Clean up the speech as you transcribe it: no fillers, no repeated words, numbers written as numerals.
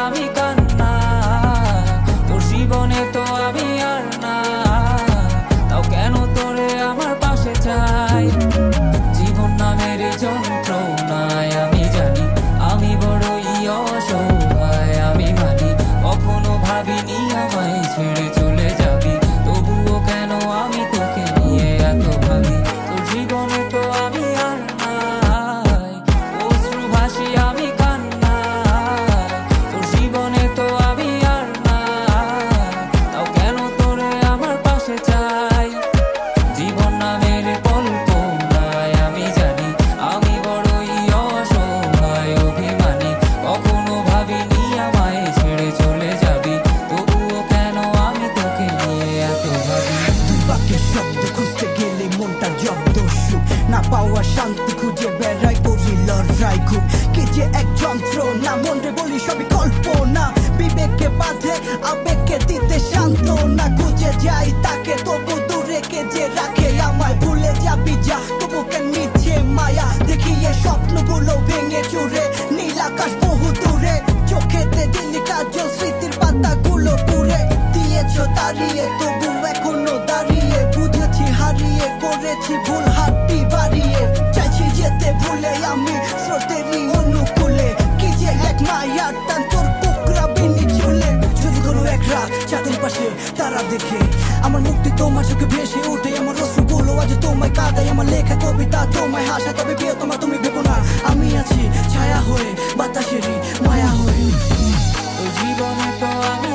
আমি কান্না, তোর জীবনে তো আমি আর না, তাও কেন তোরে আমার পাশে চাই। জীবন নামের যন্ত্রণায় আমি জানি আমি বড়ই অসহায়, আমি মানি কখনো ভাবিনি আমায় ছেড়ে চলে যাবি, তবুও কেন আমি তোকে নিয়ে এত ভাবি। তোর জীবনে তো আমি আর নাই, অশ্রু ভাসি আমি কান্নায়, তোর জীবনে তো আমি আর নাই, তাও কেন তোরে আমার পাশে চাই। জীবন নামের কল্পনায় আমি জানি আমি বড়ই অসহায়, অভিমানী কখনো ভাবিনি আমায় ছেড়ে চলে যাবি, তবুও কেন আমি তোকে নিয়ে এত ভাবি। দুই বাক্যের শব্দ খুঁজতে গেলে মনটা জব্দ, সুখ না পাওয়া শান্তি খুঁজে বেড়াই, করি লড়াই খুব কি যে এক যন্ত্রণা, মন রে বলি সবই কল্পনা, বিবেককে বাঁধে আবেগকে দিতে শান্তনা, খুঁজে যাই তাকে তবু দূরে কে যে রাখে আমায়, ভুলে যাবি যা তবু কেন মিছে মায়া, দেখিয়ে স্বপ্নগুলো ভেঙে চুরে, নীল আকাশ বহু দূরে, চোখেতে দিলি কাজল স্মৃতির পাতাগুলো পুড়ে দিয়েছ দাঁড়িয়ে, তবু এখনো দাঁড়িয়ে, বুঝেছি হারিয়ে করেছি ভুল, হাতটি বাড়িয়ে চাইছি যেতে ভুলে আমি স্রোতেরই অনুকূলে, কি যে এক মায়ার টান তোর কুকরা বিনি চুলে। যদি কোনো এক রাত চাঁদের পাশে তারা দেখে আমার মুক্তি তোমার চোখে ভেসে ওঠে, আমার অশ্রুগুলো আজ তোমায় কাঁদাই, আমার লেখা কবিতা তোমায় হাসা, তবে প্রিয় তোমার তুমি ভেবো না আমি আছি ছায়া হয়ে বাতাসেরই মায়া হয়ে। তোর জীবনে তো আমি